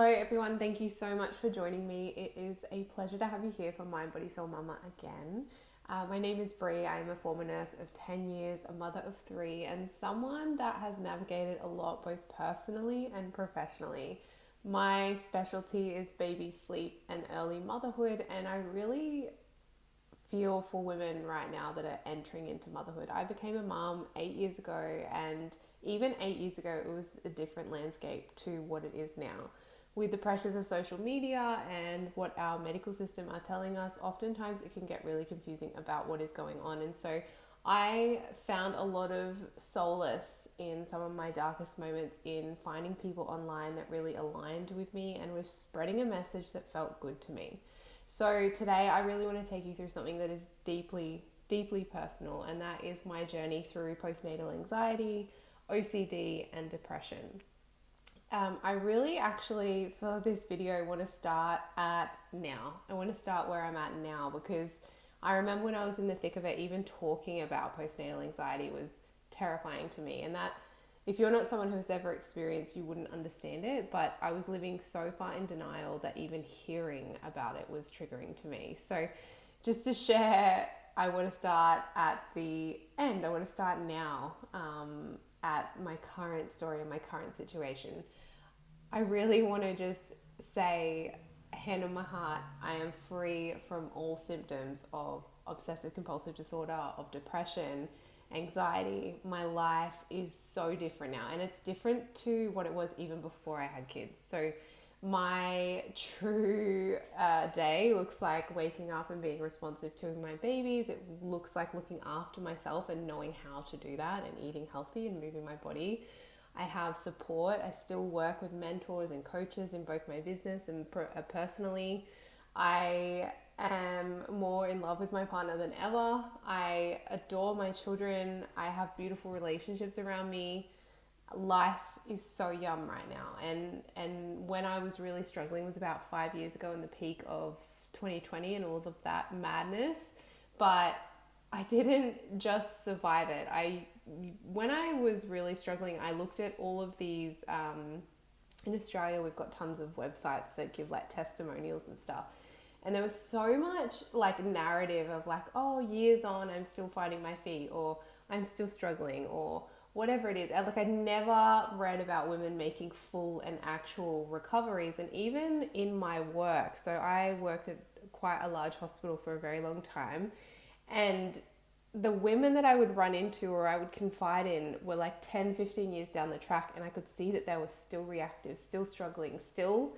Hello everyone, thank you so much for joining me. It is a pleasure to have you here for Mind, Body, Soul Mama again. My name is Bree. I am a former nurse of 10 years, a mother of 3, and someone that has navigated a lot both personally and professionally. My specialty is baby sleep and early motherhood, and I really feel for women right now that are entering into motherhood. I became a mom 8 years ago, and even 8 years ago, it was a different landscape to what it is now. With the pressures of social media and what our medical system are telling us, oftentimes it can get really confusing about what is going on. And so I found a lot of solace in some of my darkest moments in finding people online that really aligned with me and was spreading a message that felt good to me. So today I really want to take you through something that is deeply, deeply personal, and that is my journey through postnatal anxiety, OCD, and depression. I really actually, for this video, want to start at now. I want to start where I'm at now because I remember when I was in the thick of it, even talking about postnatal anxiety was terrifying to me. And that, if you're not someone who's ever experienced, you wouldn't understand it. But I was living so far in denial that even hearing about it was triggering to me. So, just to share, I want to start at the end. I want to start now, at my current story and my current situation. I really want to just say, hand on my heart, I am free from all symptoms of obsessive compulsive disorder, of depression, anxiety. My life is so different now, and it's different to what it was even before I had kids. So my true day looks like waking up and being responsive to my babies. It looks like looking after myself and knowing how to do that and eating healthy and moving my body. I have support. I still work with mentors and coaches in both my business and personally. I am more in love with my partner than ever. I adore my children. I have beautiful relationships around me. Life is so yum right now. And when I was really struggling was about 5 years ago in the peak of 2020 and all of that madness. But I didn't just survive it. When I was really struggling, I looked at all of these. In Australia, we've got tons of websites that give like testimonials and stuff. And there was so much like narrative of like, oh, years on, I'm still finding my feet, or I'm still struggling, or whatever it is. Like, I never read about women making full and actual recoveries. And even in my work, so I worked at quite a large hospital for a very long time, and the women that I would run into or I would confide in were like 10, 15 years down the track, and I could see that they were still reactive, still struggling, still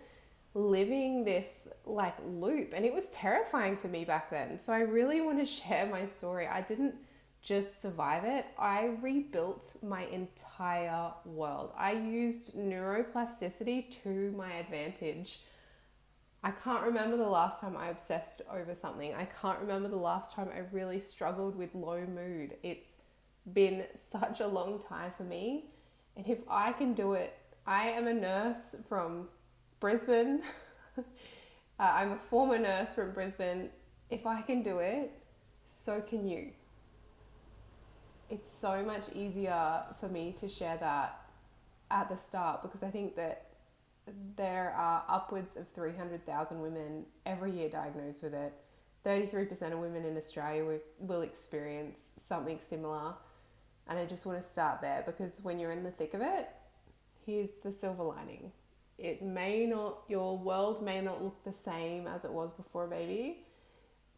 living this like loop. And it was terrifying for me back then. So I really want to share my story. I didn't just survive it, I rebuilt my entire world. I used neuroplasticity to my advantage. I can't remember the last time I obsessed over something. I can't remember the last time I really struggled with low mood. It's been such a long time for me. And if I can do it, I am a nurse from Brisbane. I'm a former nurse from Brisbane. If I can do it, so can you. It's so much easier for me to share that at the start because I think that there are upwards of 300,000 women every year diagnosed with it. 33% of women in Australia will experience something similar. And I just want to start there because when you're in the thick of it, here's the silver lining. Your world may not look the same as it was before a baby,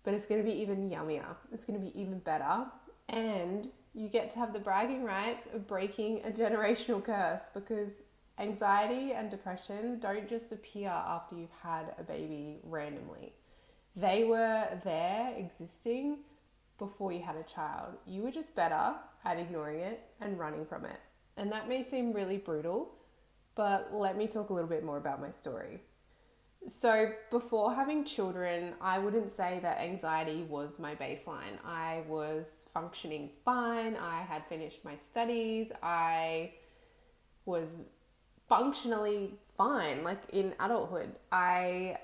but it's going to be even yummier. It's going to be even better. And you get to have the bragging rights of breaking a generational curse because anxiety and depression don't just appear after you've had a baby randomly. They were there existing before you had a child. You were just better at ignoring it and running from it. And that may seem really brutal, but let me talk a little bit more about my story. So before having children, I wouldn't say that anxiety was my baseline. I was functioning fine. I had finished my studies. I was functionally fine, like in adulthood. I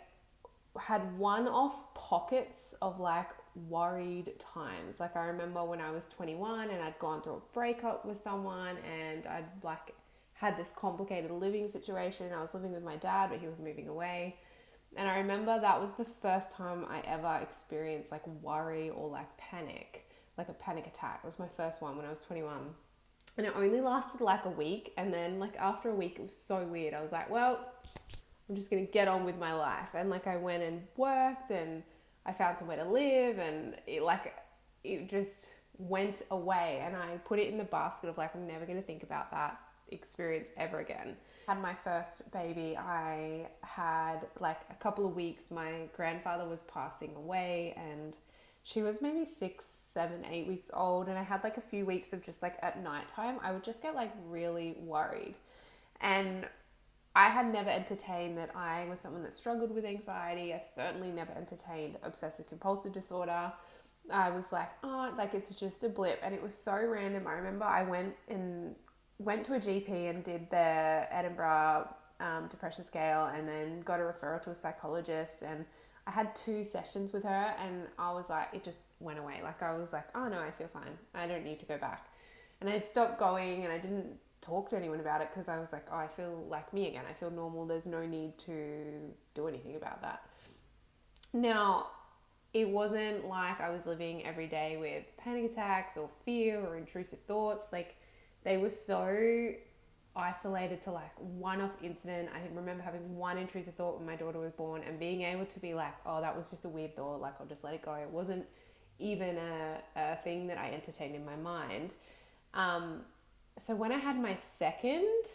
had one-off pockets of like worried times. Like I remember when I was 21 and I'd gone through a breakup with someone and I'd like had this complicated living situation. I was living with my dad, but he was moving away. And I remember that was the first time I ever experienced like worry or like panic, like a panic attack. It was my first one when I was 21. And it only lasted like a week. And then like after a week, it was so weird. I was like, well, I'm just going to get on with my life. And like I went and worked and I found somewhere to live, and it just went away. And I put it in the basket of like, I'm never going to think about that experience ever again. Had my first baby, I had like a couple of weeks, my grandfather was passing away, and she was maybe 6, 7, 8 weeks old. And I had like a few weeks of just like at nighttime, I would just get like really worried. And I had never entertained that I was someone that struggled with anxiety. I certainly never entertained obsessive compulsive disorder. I was like, oh, like it's just a blip. And it was so random. I remember I went to a GP and did the Edinburgh depression scale, and then got a referral to a psychologist, and I had 2 sessions with her, and I was like, it just went away. Like I was like, oh no, I feel fine. I don't need to go back. And I'd stopped going, and I didn't talk to anyone about it because I was like, oh, I feel like me again. I feel normal. There's no need to do anything about that. Now, it wasn't like I was living every day with panic attacks or fear or intrusive thoughts. Like they were so isolated to like one-off incident. I remember having one intrusive thought when my daughter was born and being able to be like, oh, that was just a weird thought. Like I'll just let it go. It wasn't even a thing that I entertained in my mind. So when I had my second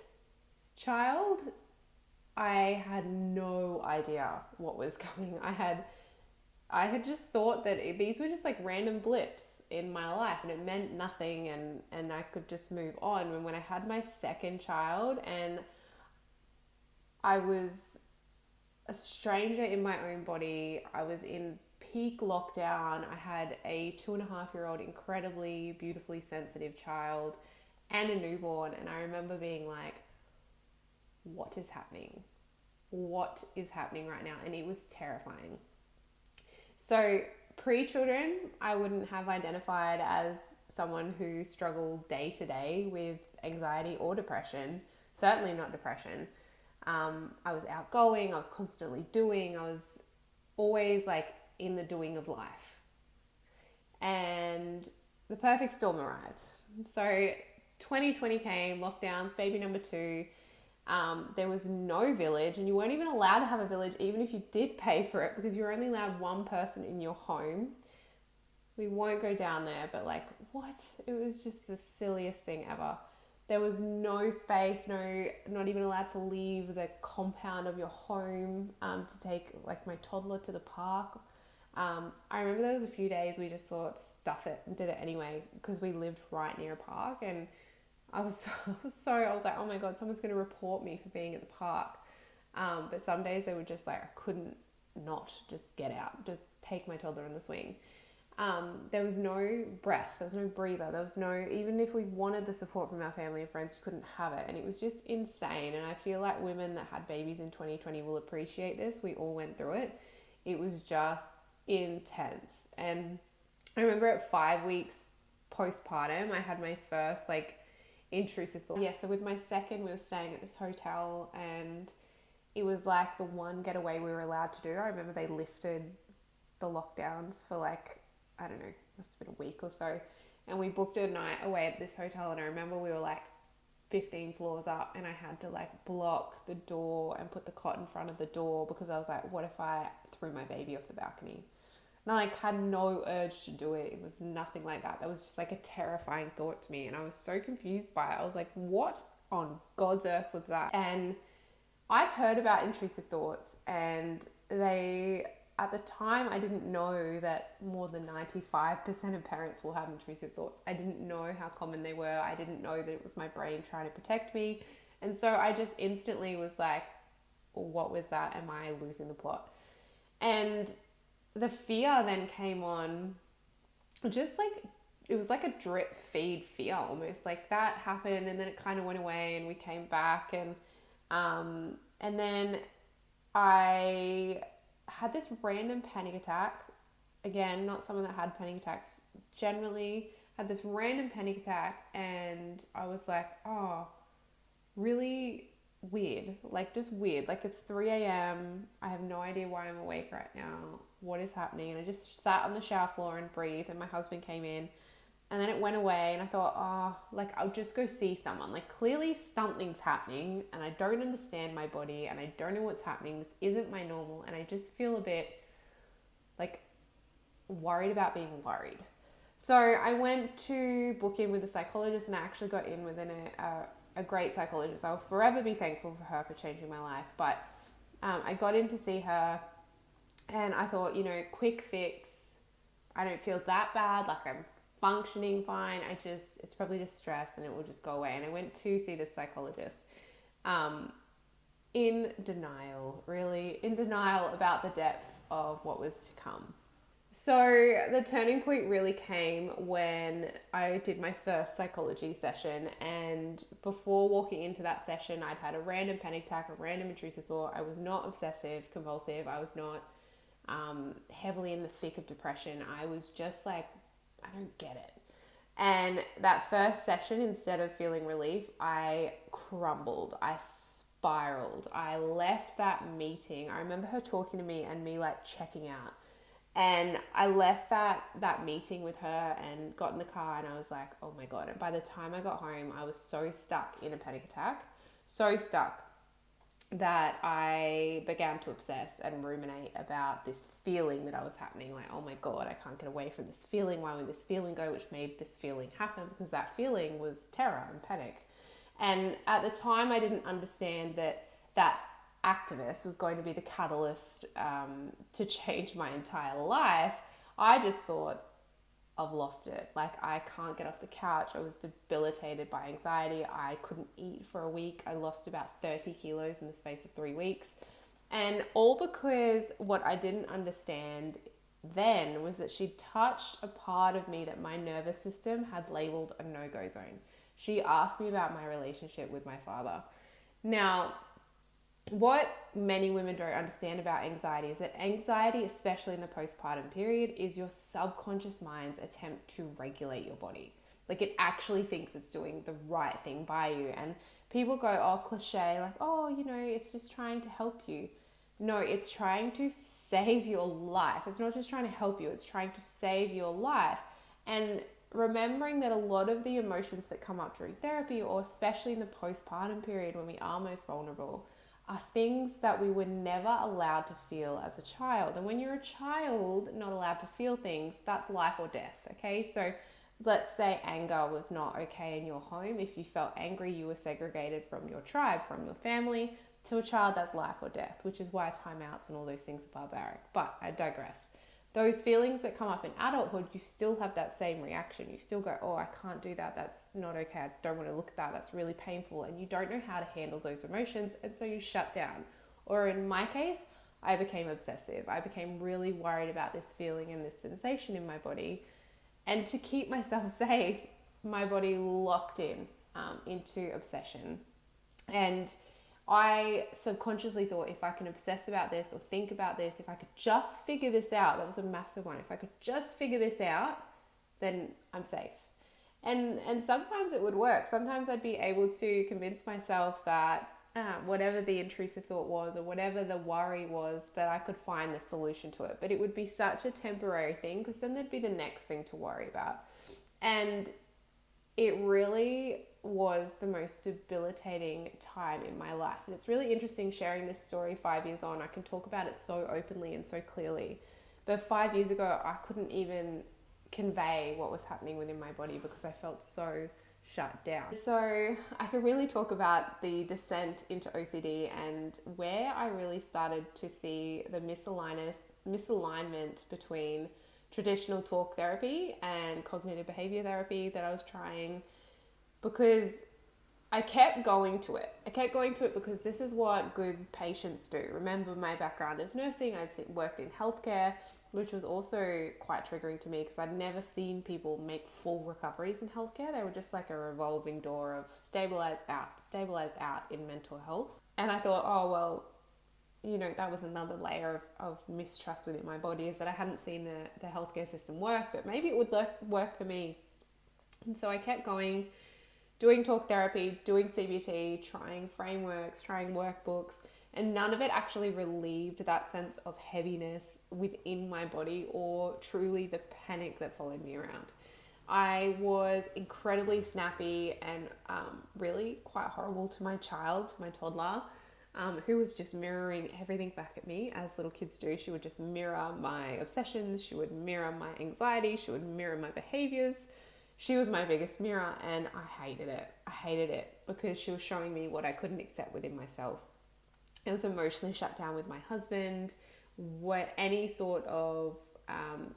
child, I had no idea what was coming. I had just thought that these were just like random blips in my life, and it meant nothing, and I could just move on. And when I had my second child, and I was a stranger in my own body, I was in peak lockdown. I had a 2.5-year-old incredibly beautifully sensitive child and a newborn, and I remember being like, what is happening? What is happening right now? And it was terrifying. So pre-children, I wouldn't have identified as someone who struggled day to day with anxiety or depression, certainly not depression. I was outgoing, I was constantly doing, I was always like in the doing of life. And the perfect storm arrived. So 2020 came, lockdowns, baby number 2. There was no village, and you weren't even allowed to have a village even if you did pay for it, because you were only allowed one person in your home. We won't go down there, but like, what? It was just the silliest thing ever. There was no space, not even allowed to leave the compound of your home to take like my toddler to the park. I remember there was a few days we just thought, stuff it, and did it anyway, because we lived right near a park, and I was like, oh my God, someone's going to report me for being at the park. But some days they were just like, I couldn't not just get out, just take my toddler in the swing. There was no breath, there was no breather, there was no, even if we wanted the support from our family and friends, we couldn't have it. And it was just insane. And I feel like women that had babies in 2020 will appreciate this. We all went through it. It was just intense. And I remember at 5 weeks postpartum, I had my first like intrusive thought. Yeah, so with my second, we were staying at this hotel, and it was like the one getaway we were allowed to do. I remember they lifted the lockdowns for like, I don't know, must have been a week or so, and we booked a night away at this hotel. And I remember we were like 15 floors up, and I had to like block the door and put the cot in front of the door, because I was like, what if I threw my baby off the balcony? And I like had no urge to do it. It was nothing like that. That was just like a terrifying thought to me. And I was so confused by it. I was like, what on God's earth was that? And I'd heard about intrusive thoughts, and at the time, I didn't know that more than 95% of parents will have intrusive thoughts. I didn't know how common they were. I didn't know that it was my brain trying to protect me. And so I just instantly was like, well, what was that? Am I losing the plot? And the fear then came on, just like, it was like a drip feed fear almost. Like that happened, and then it kind of went away, and we came back, and then I had this random panic attack. Again, not someone that had panic attacks generally, had this random panic attack, and I was like, oh, really weird, like just weird. Like it's 3 a.m. I have no idea why I'm awake right now. What is happening? And I just sat on the shower floor and breathed, and my husband came in. And then it went away, and I thought, oh, like I'll just go see someone. Like clearly something's happening, and I don't understand my body, and I don't know what's happening. This isn't my normal, and I just feel a bit like worried about being worried. So I went to book in with a psychologist, and I actually got in with a great psychologist. I'll forever be thankful for her for changing my life. But I got in to see her, and I thought, quick fix. I don't feel that bad. Like I'm functioning fine. It's probably just stress, and it will just go away. And I went to see this psychologist in denial, really in denial about the depth of what was to come. So the turning point really came when I did my first psychology session, and before walking into that session, I'd had a random panic attack, a random intrusive thought. I was not obsessive compulsive. I was not heavily in the thick of depression. I was just like, I don't get it. And that first session, instead of feeling relief, I crumbled. I spiraled. I left that meeting. I remember her talking to me and me like checking out. And I left that meeting with her and got in the car, and I was like, oh my God. And by the time I got home, I was so stuck in a panic attack, so stuck that I began to obsess and ruminate about this feeling that I was happening. Like, oh my God, I can't get away from this feeling. Why would this feeling go? Which made this feeling happen, because that feeling was terror and panic. And at the time, I didn't understand that activist was going to be the catalyst to change my entire life. I just thought, I've lost it. Like I can't get off the couch. I was debilitated by anxiety. I couldn't eat for a week. I lost about 30 kilos in the space of 3 weeks. And all because what I didn't understand then was that she touched a part of me that my nervous system had labeled a no-go zone. She asked me about my relationship with my father. Now, what many women don't understand about anxiety is that anxiety, especially in the postpartum period, is your subconscious mind's attempt to regulate your body. Like it actually thinks it's doing the right thing by you. And people go, oh, cliche, like, oh, it's just trying to help you. No, it's trying to save your life. It's not just trying to help you, it's trying to save your life. And remembering that a lot of the emotions that come up during therapy, or especially in the postpartum period when we are most vulnerable, are things that we were never allowed to feel as a child. And when you're a child not allowed to feel things, that's life or death, okay? So let's say anger was not okay in your home. If you felt angry, you were segregated from your tribe, from your family. To a child, that's life or death, which is why timeouts and all those things are barbaric. But I digress. Those feelings that come up in adulthood, you still have that same reaction. You still go, oh, I can't do that. That's not okay. I don't want to look at that. That's really painful. And you don't know how to handle those emotions. And so you shut down. Or in my case, I became obsessive. I became really worried about this feeling and this sensation in my body. And to keep myself safe, my body locked into obsession. And I subconsciously thought, if I can obsess about this or think about this, if I could just figure this out, that was a massive one. If I could just figure this out, then I'm safe. And sometimes it would work. Sometimes I'd be able to convince myself that whatever the intrusive thought was or whatever the worry was, that I could find the solution to it. But it would be such a temporary thing, because then there'd be the next thing to worry about. And it really was the most debilitating time in my life. And it's really interesting sharing this story 5 years on. I can talk about it so openly and so clearly. But 5 years ago, I couldn't even convey what was happening within my body because I felt so shut down. So I could really talk about the descent into OCD and where I really started to see the misalignment between traditional talk therapy and cognitive behavior therapy that I was trying, because I kept going to it. Because this is what good patients do. Remember, my background is nursing. I worked in healthcare, which was also quite triggering to me because I'd never seen people make full recoveries in healthcare. They were just like a revolving door of stabilize out in mental health. And I thought, oh, well, that was another layer of mistrust within my body, is that I hadn't seen the healthcare system work, but maybe it would work for me. And so I kept going doing talk therapy, doing CBT, trying frameworks, trying workbooks, and none of it actually relieved that sense of heaviness within my body or truly the panic that followed me around. I was incredibly snappy and really quite horrible to my child, my toddler, who was just mirroring everything back at me, as little kids do. She would just mirror my obsessions, she would mirror my anxiety, she would mirror my behaviors. She was my biggest mirror, and I hated it. I hated it because she was showing me what I couldn't accept within myself. I was emotionally shut down with my husband. Any sort of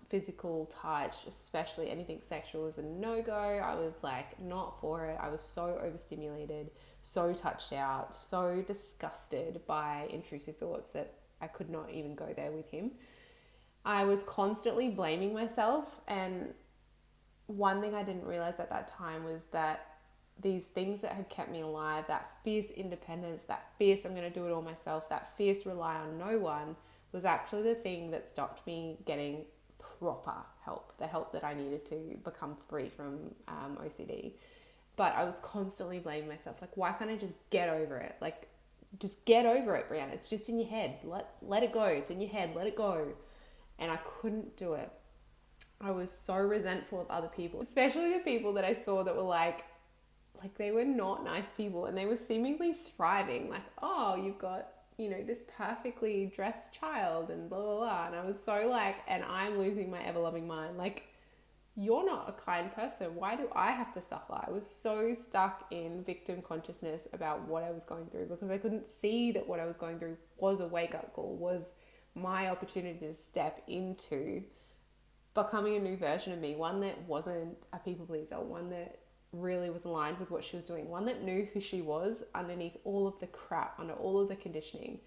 physical touch, especially anything sexual, was a no-go. I was like not for it. I was so overstimulated, so touched out, so disgusted by intrusive thoughts that I could not even go there with him. I was constantly blaming myself, and one thing I didn't realize at that time was that these things that had kept me alive, that fierce independence, that fierce I'm going to do it all myself, that fierce rely on no one, was actually the thing that stopped me getting proper help, the help that I needed to become free from OCD. But I was constantly blaming myself, like, why can't I just get over it? Like, just get over it, Brianna. It's just in your head. Let it go. It's in your head. Let it go. And I couldn't do it. I was so resentful of other people, especially the people that I saw that were like they were not nice people, and they were seemingly thriving. Like, oh, you've got, this perfectly dressed child and blah, blah, blah. And I was so like, and I'm losing my ever-loving mind. Like, you're not a kind person. Why do I have to suffer? I was so stuck in victim consciousness about what I was going through, because I couldn't see that what I was going through was a wake-up call, was my opportunity to step into becoming a new version of me, one that wasn't a people pleaser, one that really was aligned with what she was doing, one that knew who she was underneath all of the crap, under all of the conditioning.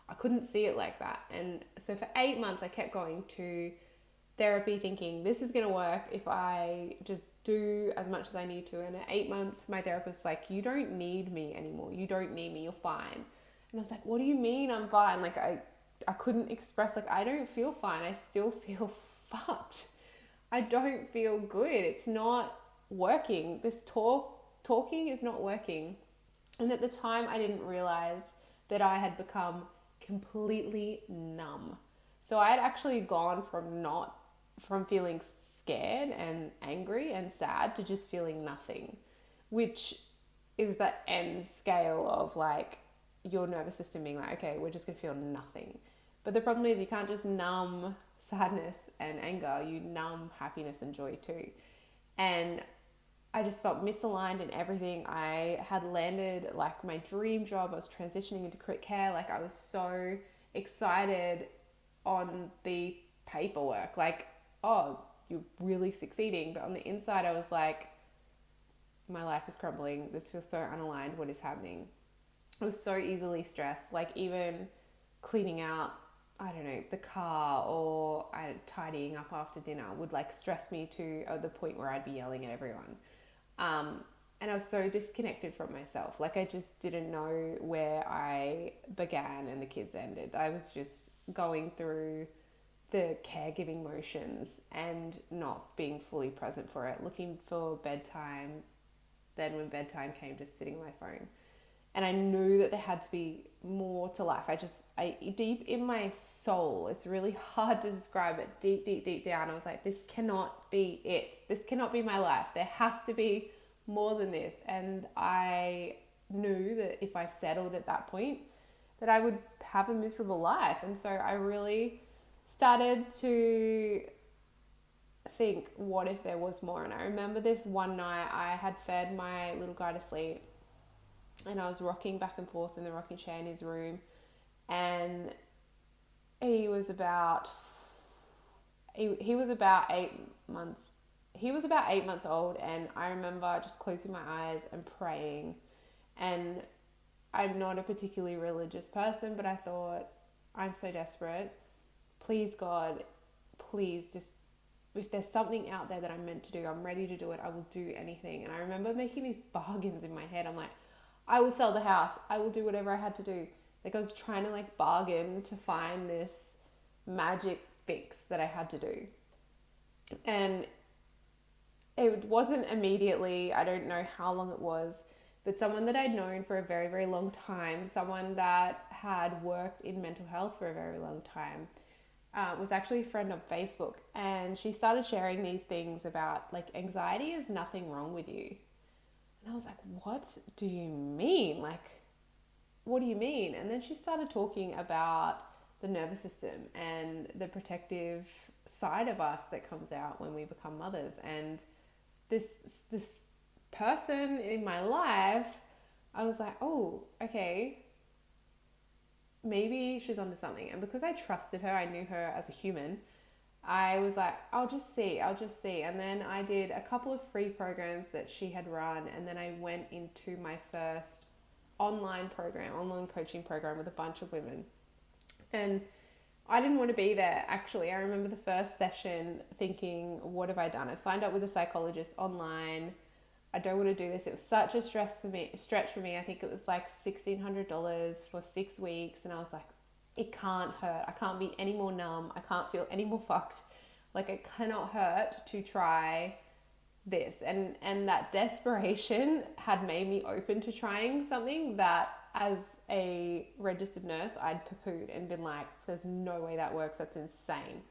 I couldn't see it like that. And so for 8 months, I kept going to therapy thinking, this is going to work if I just do as much as I need to. And at 8 months, my therapist was like, you don't need me anymore. You don't need me. You're fine. And I was like, what do you mean I'm fine? Like, I couldn't express, like, I don't feel fine. I still feel fucked. I don't feel good. It's not working. This talking is not working. And at the time, I didn't realize that I had become completely numb. So I had actually gone from feeling scared and angry and sad to just feeling nothing, which is the end scale of like your nervous system being like, okay, we're just gonna feel nothing. But the problem is you can't just numb sadness and anger, you numb happiness and joy too. And I just felt misaligned in everything. I had landed like my dream job. I was transitioning into crit care. Like, I was so excited on the paperwork. Like, oh, you're really succeeding. But on the inside, I was like, my life is crumbling. This feels so unaligned. What is happening? I was so easily stressed. Like, even cleaning out, I don't know, the car or tidying up after dinner would like stress me to the point where I'd be yelling at everyone. And I was so disconnected from myself. Like, I just didn't know where I began and the kids ended. I was just going through the caregiving motions and not being fully present for it, looking for bedtime. Then when bedtime came, just sitting on my phone. And I knew that there had to be more to life. I deep in my soul, it's really hard to describe it, deep down, I was like, this cannot be it. This cannot be my life. There has to be more than this. And I knew that if I settled at that point, that I would have a miserable life. And so I really started to think, what if there was more? And I remember this one night, I had fed my little guy to sleep, and I was rocking back and forth in the rocking chair in his room, and he was about 8 months. He was about 8 months old, and I remember just closing my eyes and praying. And I'm not a particularly religious person, but I thought, I'm so desperate. Please, God, please just, if there's something out there that I'm meant to do, I'm ready to do it. I will do anything. And I remember making these bargains in my head. I'm like, I will sell the house. I will do whatever I had to do. Like, I was trying to like bargain to find this magic fix that I had to do. And it wasn't immediately, I don't know how long it was, but someone that I'd known for a very, very long time, someone that had worked in mental health for a very long time, was actually a friend on Facebook. And she started sharing these things about like anxiety is nothing wrong with you. And I was like, what do you mean? Like, what do you mean? And then she started talking about the nervous system and the protective side of us that comes out when we become mothers. And this person in my life, I was like, oh, okay, maybe she's onto something. And because I trusted her, I knew her as a human, I was like, I'll just see. And then I did a couple of free programs that she had run. And then I went into my first online coaching program with a bunch of women. And I didn't want to be there, actually. I remember the first session thinking, what have I done? I've signed up with a psychologist online. I don't want to do this. It was such a stretch for me. I think it was like $1,600 for 6 weeks. And I was like, it can't hurt. I can't be any more numb. I can't feel any more fucked. Like, it cannot hurt to try this. And that desperation had made me open to trying something that, as a registered nurse, I'd poo-pooed and been like, there's no way that works. That's insane.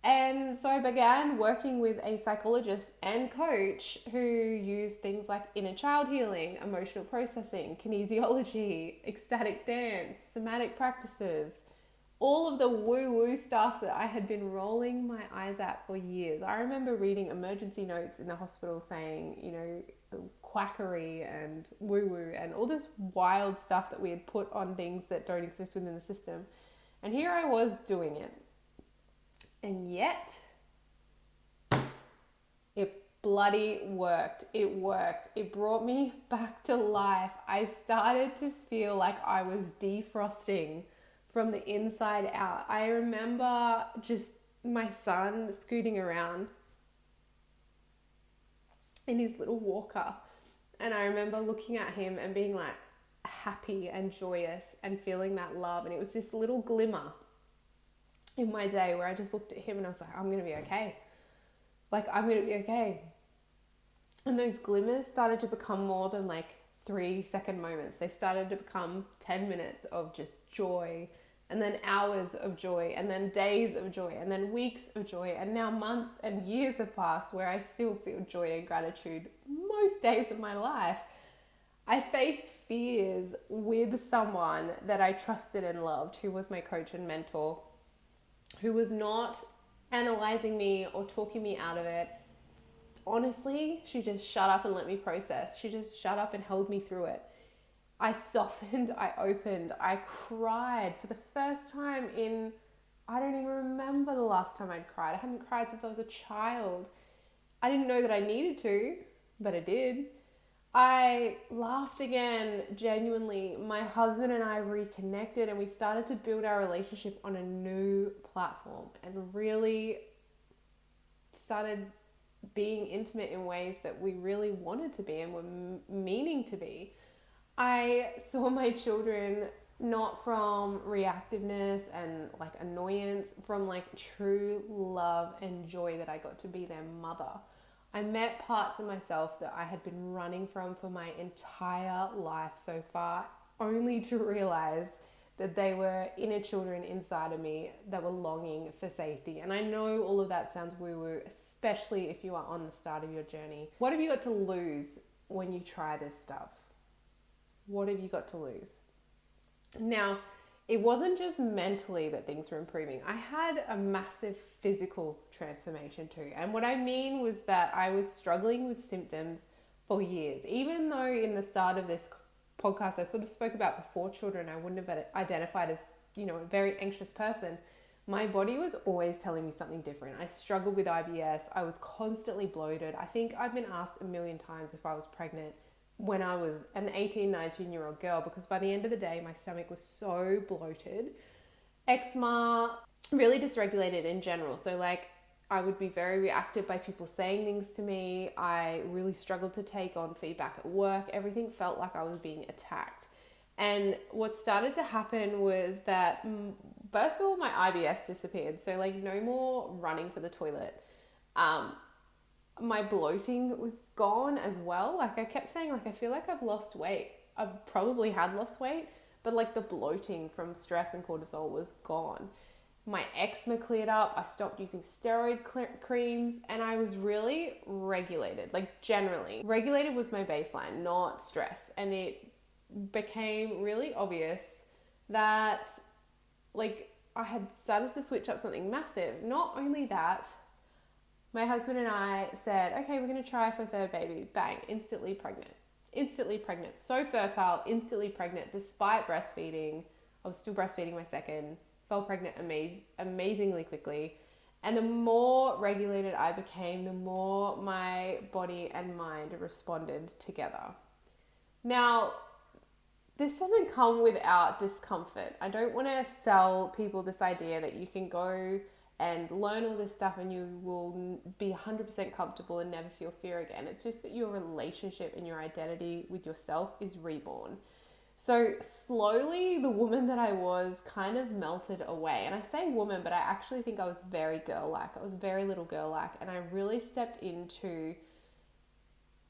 And so I began working with a psychologist and coach who used things like inner child healing, emotional processing, kinesiology, ecstatic dance, somatic practices, all of the woo-woo stuff that I had been rolling my eyes at for years. I remember reading emergency notes in the hospital saying, you know, quackery and woo-woo and all this wild stuff that we had put on things that don't exist within the system. And here I was doing it. And yet, it bloody worked. It worked. It brought me back to life. I started to feel like I was defrosting from the inside out. I remember just my son scooting around in his little walker. And I remember looking at him and being like happy and joyous and feeling that love. And it was this little glimmer in my day where I just looked at him and I was like, I'm going to be okay. Like, I'm going to be okay. And those glimmers started to become more than like 3-second moments. They started to become 10 minutes of just joy, and then hours of joy, and then days of joy, and then weeks of joy. And now months and years have passed where I still feel joy and gratitude most days of my life. I faced fears with someone that I trusted and loved, who was my coach and mentor, who was not analyzing me or talking me out of it. Honestly, she just shut up and let me process. She just shut up and held me through it. I softened, I opened, I cried for the first time in, I don't even remember the last time I'd cried. I hadn't cried since I was a child. I didn't know that I needed to, but I did. I laughed again, genuinely. My husband and I reconnected and we started to build our relationship on a new platform and really started being intimate in ways that we really wanted to be and were meaning to be. I saw my children not from reactiveness and like annoyance, from like true love and joy that I got to be their mother. I met parts of myself that I had been running from for my entire life so far, only to realize that they were inner children inside of me that were longing for safety. And I know all of that sounds woo-woo, especially if you are on the start of your journey. What have you got to lose when you try this stuff? What have you got to lose? Now, it wasn't just mentally that things were improving. I had a massive physical transformation too. And what I mean was that I was struggling with symptoms for years. Even though in the start of this podcast, I sort of spoke about before children, I wouldn't have identified as, you know, a very anxious person. My body was always telling me something different. I struggled with IBS. I was constantly bloated. I think I've been asked a million times if I was pregnant when I was an 18, 19-year-old girl, because by the end of the day, my stomach was so bloated. Eczema, really dysregulated in general. So like, I would be very reacted by people saying things to me. I really struggled to take on feedback at work. Everything felt like I was being attacked. And what started to happen was that, first of all, my IBS disappeared. So like, no more running for the toilet. my bloating was gone as well. Like I kept saying, like, I feel like I've lost weight. I probably had lost weight, but like the bloating from stress and cortisol was gone. My eczema cleared up. I stopped using steroid creams, and I was really regulated. Like generally regulated was my baseline, not stress. And it became really obvious that like I had started to switch up something massive. Not only that, my husband and I said, okay, we're going to try for a third baby. Bang, instantly pregnant. Instantly pregnant. So fertile, instantly pregnant despite breastfeeding. I was still breastfeeding my second. Fell pregnant amazingly quickly. And the more regulated I became, the more my body and mind responded together. Now, this doesn't come without discomfort. I don't want to sell people this idea that you can go and learn all this stuff and you will be 100% comfortable and never feel fear again. It's just that your relationship and your identity with yourself is reborn. So slowly the woman that I was kind of melted away. And I say woman, but I actually think I was very girl-like. I was very little girl-like. And I really stepped into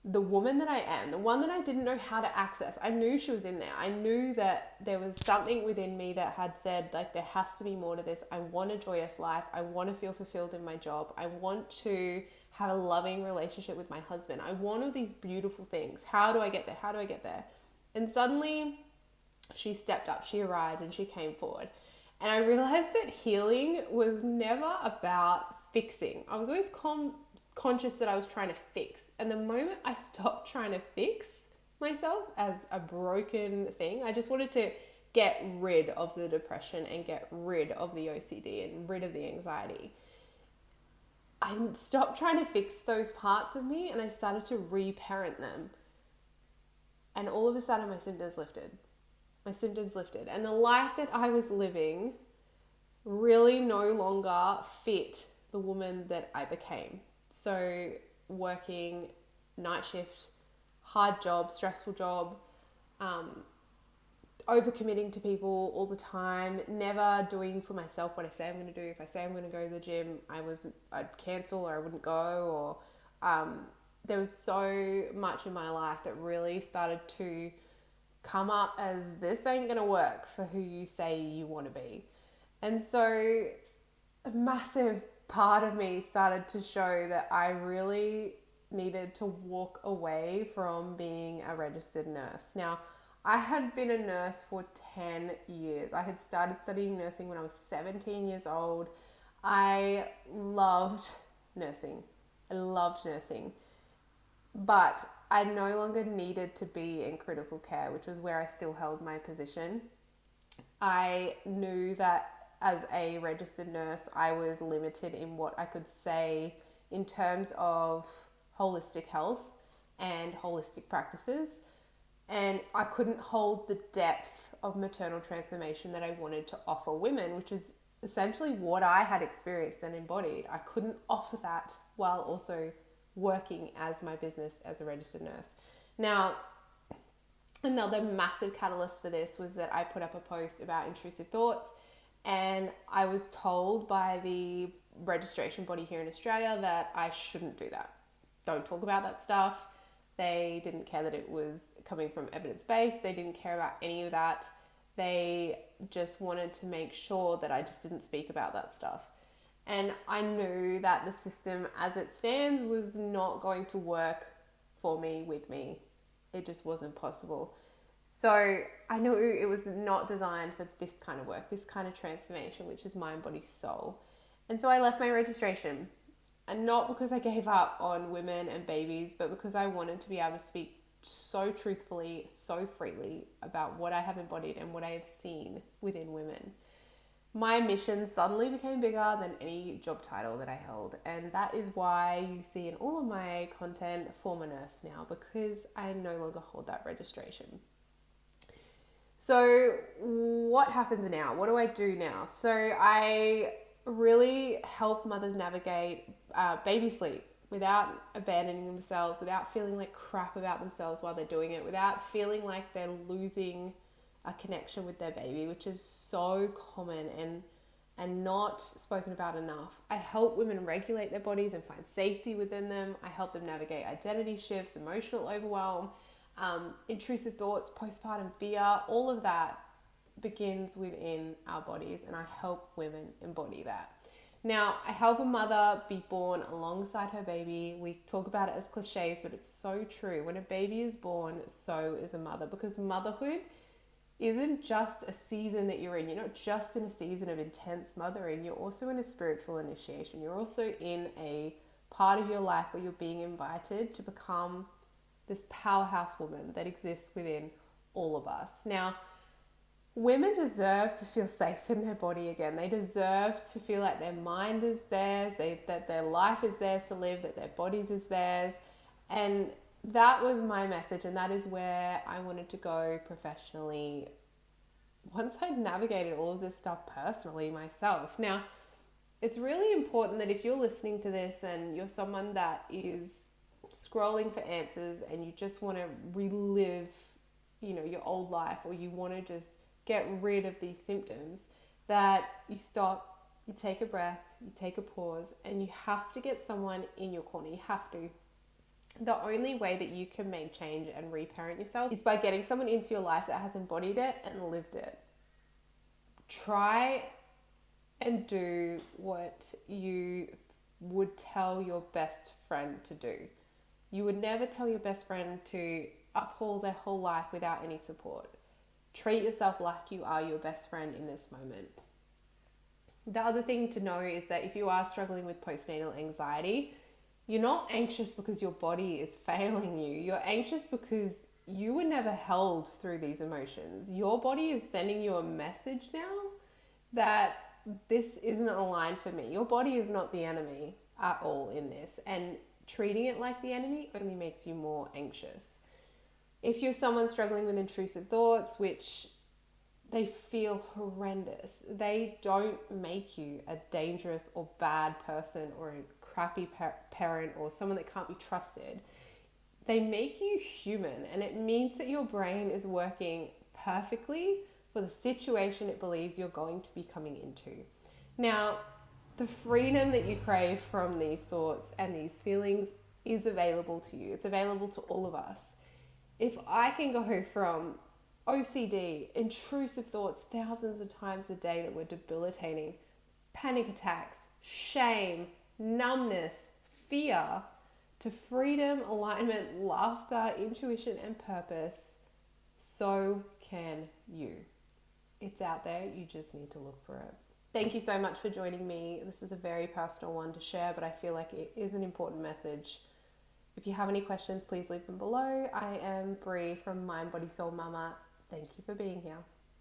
the woman that I am, the one that I didn't know how to access. I knew she was in there. I knew that there was something within me that had said, like, there has to be more to this. I want a joyous life. I want to feel fulfilled in my job. I want to have a loving relationship with my husband. I want all these beautiful things. How do I get there? How do I get there? And suddenly she stepped up, she arrived, and she came forward. And I realized that healing was never about fixing. I was always conscious that I was trying to fix. And the moment I stopped trying to fix myself as a broken thing, I just wanted to get rid of the depression and get rid of the OCD and rid of the anxiety. I stopped trying to fix those parts of me and I started to reparent them. And all of a sudden my symptoms lifted. And the life that I was living really no longer fit the woman that I became. So working night shift, hard job, stressful job, overcommitting to people all the time, never doing for myself what I say I'm going to do. If I say I'm going to go to the gym, I'd cancel or I wouldn't go, or there was so much in my life that really started to come up as this ain't going to work for who you say you want to be. And so a massive part of me started to show that I really needed to walk away from being a registered nurse. Now, I had been a nurse for 10 years. I had started studying nursing when I was 17 years old. I loved nursing. But I no longer needed to be in critical care, which was where I still held my position. I knew that as a registered nurse, I was limited in what I could say in terms of holistic health and holistic practices. And I couldn't hold the depth of maternal transformation that I wanted to offer women, which is essentially what I had experienced and embodied. I couldn't offer that while also working as my business as a registered nurse. Now, another massive catalyst for this was that I put up a post about intrusive thoughts, and I was told by the registration body here in Australia that I shouldn't do that. Don't talk about that stuff. They didn't care that it was coming from evidence-based. They didn't care about any of that. They just wanted to make sure that I just didn't speak about that stuff. And I knew that the system as it stands was not going to work for me, with me. It just wasn't possible. So I knew it was not designed for this kind of work, this kind of transformation, which is mind, body, soul. And so I left my registration. And not because I gave up on women and babies, but because I wanted to be able to speak so truthfully, so freely about what I have embodied and what I have seen within women. My mission suddenly became bigger than any job title that I held. And that is why you see in all of my content, former nurse now, because I no longer hold that registration. So what happens now? What do I do now? So I really help mothers navigate baby sleep without abandoning themselves, without feeling like crap about themselves while they're doing it, without feeling like they're losing a connection with their baby, which is so common and not spoken about enough. I help women regulate their bodies and find safety within them. I help them navigate identity shifts, emotional overwhelm, intrusive thoughts, postpartum fear. All of that begins within our bodies, and I help women embody that. Now, I help a mother be born alongside her baby. We talk about it as cliches, but it's so true. When a baby is born, so is a mother, because motherhood isn't just a season that you're in. You're not just in a season of intense mothering. You're also in a spiritual initiation. You're also in a part of your life where you're being invited to become this powerhouse woman that exists within all of us. Now, women deserve to feel safe in their body again. They deserve to feel like their mind is theirs, that their life is theirs to live, that their bodies is theirs. And that was my message, and that is where I wanted to go professionally once I'd navigated all of this stuff personally myself. Now, it's really important that if you're listening to this and you're someone that is scrolling for answers and you just want to relive, your old life, or you want to just get rid of these symptoms, that you stop, you take a breath, you take a pause, and you have to get someone in your corner. You have to. The only way that you can make change and reparent yourself is by getting someone into your life that has embodied it and lived it. Try and do what you would tell your best friend to do. You would never tell your best friend to uphold their whole life without any support. Treat yourself like you are your best friend in this moment. The other thing to know is that if you are struggling with postnatal anxiety, you're not anxious because your body is failing you. You're anxious because you were never held through these emotions. Your body is sending you a message now that this isn't aligned for me. Your body is not the enemy at all in this. And treating it like the enemy only makes you more anxious. If you're someone struggling with intrusive thoughts, which they feel horrendous, they don't make you a dangerous or bad person or a crappy parent or someone that can't be trusted. They make you human, and it means that your brain is working perfectly for the situation it believes you're going to be coming into. Now, the freedom that you crave from these thoughts and these feelings is available to you. It's available to all of us. If I can go from OCD, intrusive thoughts thousands of times a day that were debilitating, panic attacks, shame, numbness, fear, to freedom, alignment, laughter, intuition, and purpose, so can you. It's out there, you just need to look for it. Thank you so much for joining me. This is a very personal one to share, but I feel like it is an important message. If you have any questions, please leave them below. I am Bree from Mind, Body, Soul Mama. Thank you for being here.